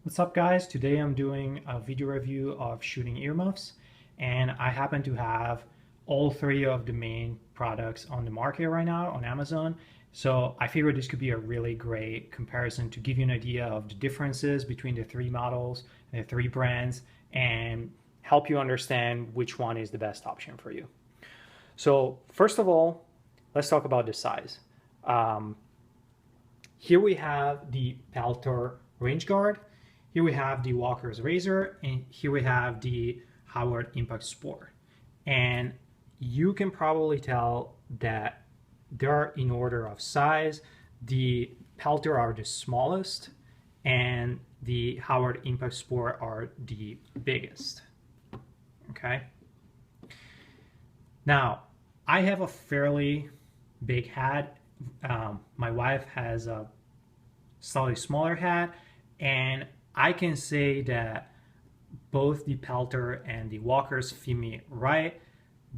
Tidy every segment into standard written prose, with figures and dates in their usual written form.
What's up guys? Today I'm doing a video review of shooting earmuffs, and I happen to have all three of the main products on the market right now on Amazon. So I figured this could be a really great comparison to give you an idea of the differences between the three models and the three brands and help you understand which one is the best option for you. So first of all, let's talk about the size. Um, Here we have the Peltor Range Guard. Here we have the Walker's Razor, and here we have the Howard Impact Sport. And you can probably tell that they're in order of size. The Peltor are the smallest, and the Howard Impact Sport are the biggest. Okay. Now, I have a fairly big hat. My wife has a slightly smaller hat, and I can say that both the Peltor and the Walkers fit me right.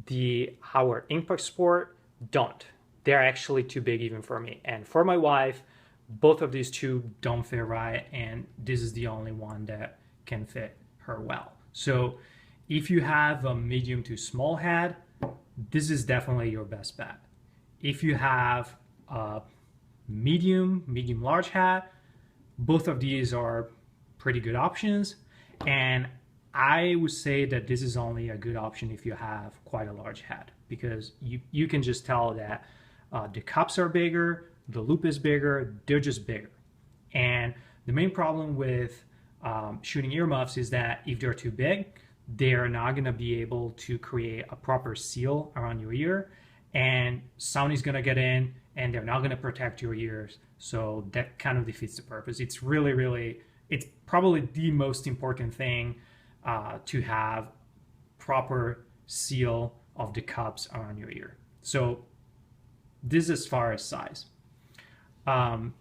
The Howard Impact Sport don't. They're actually too big even for me. And for my wife, both of these two don't fit right, and this is the only one that can fit her well. So if you have a medium to small hat, this is definitely your best bet. If you have a medium large hat, both of these are pretty good options, and I would say that this is only a good option if you have quite a large hat, because you can just tell that the cups are bigger, the loop is bigger, they're just bigger. And the main problem with shooting earmuffs is that if they're too big, they're not going to be able to create a proper seal around your ear, and sound is going to get in and they're not going to protect your ears. So that kind of defeats the purpose. It's it's probably the most important thing to have proper seal of the cups around your ear. So this is as far as size. In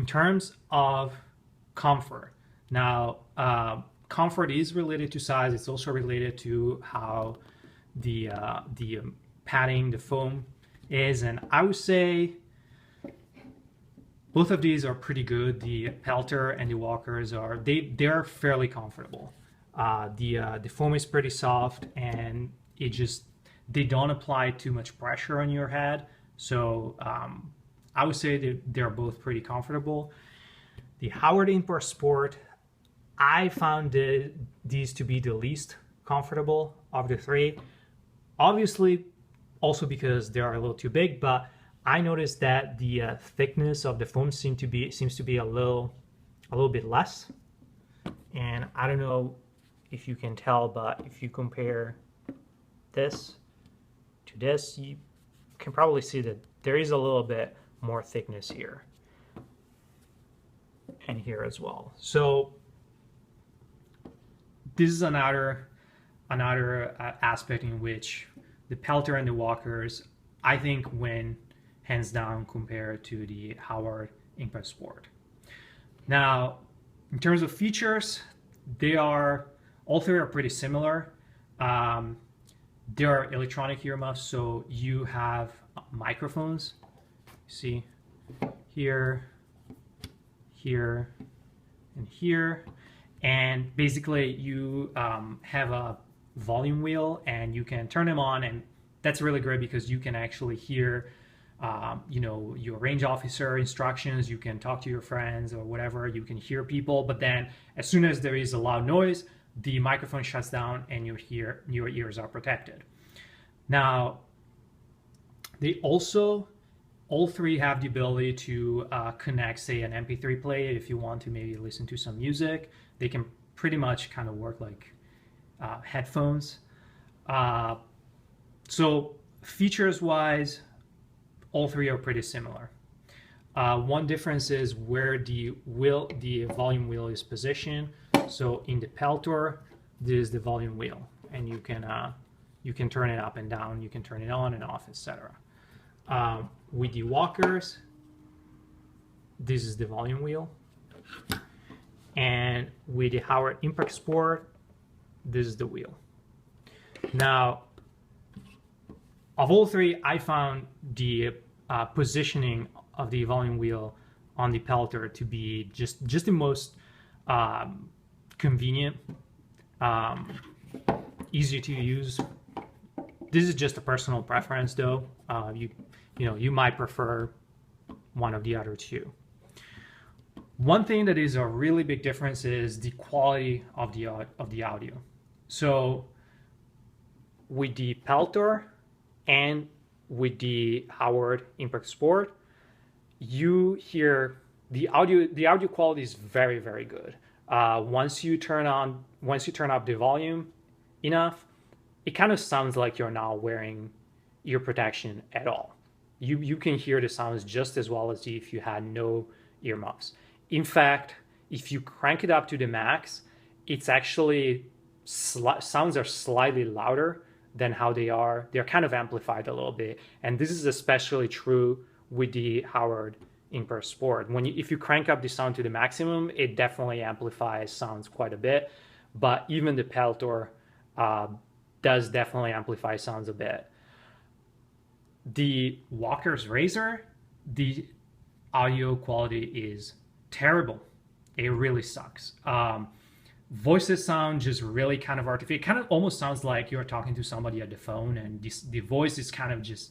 terms of comfort, now comfort is related to size. It's also related to how the padding, the foam is, and I would say both of these are pretty good. The Peltor and the Walkers they're fairly comfortable. The foam is pretty soft, and they don't apply too much pressure on your head. So I would say they're both pretty comfortable. The Howard Impact Sport, I found these to be the least comfortable of the three. Obviously, also because they are a little too big, but I noticed that the thickness of the foam seems to be a little bit less. And I don't know if you can tell, but if you compare this to this, you can probably see that there is a little bit more thickness here and here as well. So this is another aspect in which the Peltor and the Walkers, I think, win hands down compared to the Howard Impact Sport. Now, in terms of features, all three are pretty similar. They are electronic earmuffs, so you have microphones. See here, here, and here, and basically you have a volume wheel, and you can turn them on, and that's really great because you can actually hear your range officer instructions. You can talk to your friends or whatever. You can hear people, but then as soon as there is a loud noise, the microphone shuts down and your ears are protected. Now, all three have the ability to connect, say, an MP3 player. If you want to maybe listen to some music, they can pretty much kind of work like headphones. So features wise, all three are pretty similar. One difference is where the volume wheel is positioned. So in the Peltor, this is the volume wheel, and you can turn it up and down, you can turn it on and off, etc. With the Walkers, this is the volume wheel, and with the Howard Impact Sport, this is the wheel. Now, of all three, I found the positioning of the volume wheel on the Peltor to be just the most convenient, um, easy to use. This is just a personal preference, though. You might prefer one of the other two. One thing that is a really big difference is the quality of the audio. So with the Peltor and with the Howard Impact Sport, you hear the audio quality is very, very good. Once you turn up the volume enough, it kind of sounds like you're not wearing ear protection at all. You can hear the sounds just as well as if you had no earmuffs. In fact, if you crank it up to the max, it's actually sounds are slightly louder than how they are. They're kind of amplified a little bit, and this is especially true with the Howard Impact Sport. If you crank up the sound to the maximum, it definitely amplifies sounds quite a bit. But even the Peltor does definitely amplify sounds a bit. The Walker's Razor, the audio quality is terrible. It really sucks. Voices sound just really kind of artificial. It kind of almost sounds like you're talking to somebody at the phone, and the voice is kind of just,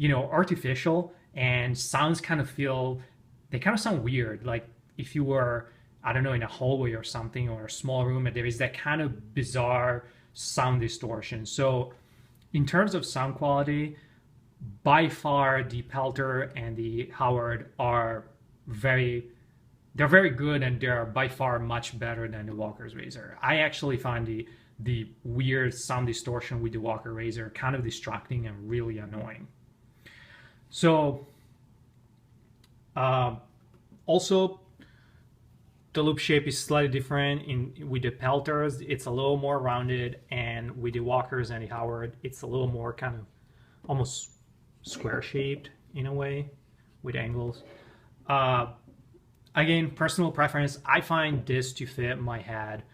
artificial, and sounds kind of sound weird. Like if you were, I don't know, in a hallway or something, or a small room, and there is that kind of bizarre sound distortion. So in terms of sound quality, by far the Peltor and the Howard are they're very good, and they're by far much better than the Walker's Razor. I actually find the weird sound distortion with the Walker Razor kind of distracting and really annoying. So also the loop shape is slightly different with the Peltors. It's a little more rounded, and with the Walkers and the Howard, it's a little more kind of almost square shaped in a way with angles. Again, personal preference. I find this to fit my head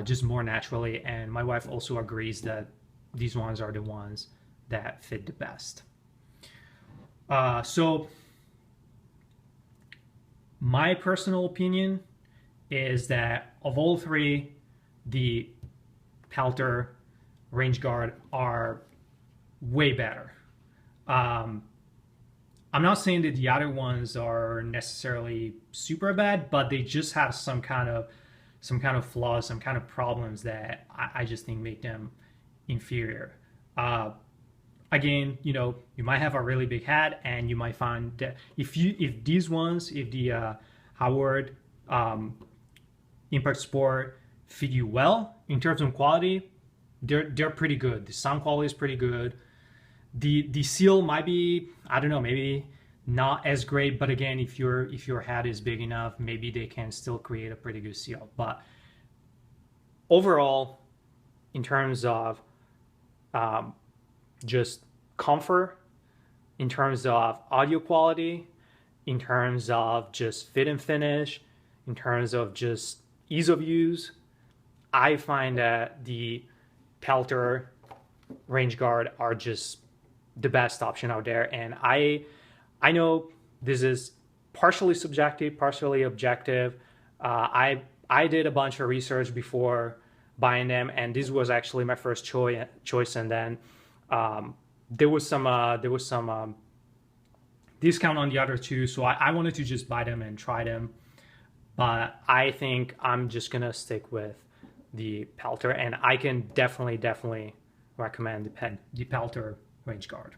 just more naturally, and my wife also agrees that these ones are the ones that fit the best. So my personal opinion is that of all three, the Peltor, Range Guard are way better. I'm not saying that the other ones are necessarily super bad, but they just have some kind of flaws, some kind of problems that I just think make them inferior. Again, you might have a really big head, and you might find that if the Howard Impact Sport fit you well in terms of quality, they're pretty good. The sound quality is pretty good. The seal might be, I don't know, maybe not as great, but again, if your head is big enough, maybe they can still create a pretty good seal. But overall, in terms of just comfort, in terms of audio quality, in terms of just fit and finish, in terms of just ease of use, I find that the Peltor Range Guard are just the best option out there. And I know this is partially subjective, partially objective. I did a bunch of research before buying them, and this was actually my first choice. And then there was some discount on the other two, so I wanted to just buy them and try them. But I think I'm just gonna stick with the Peltor, and I can definitely recommend the Peltor Range Guard.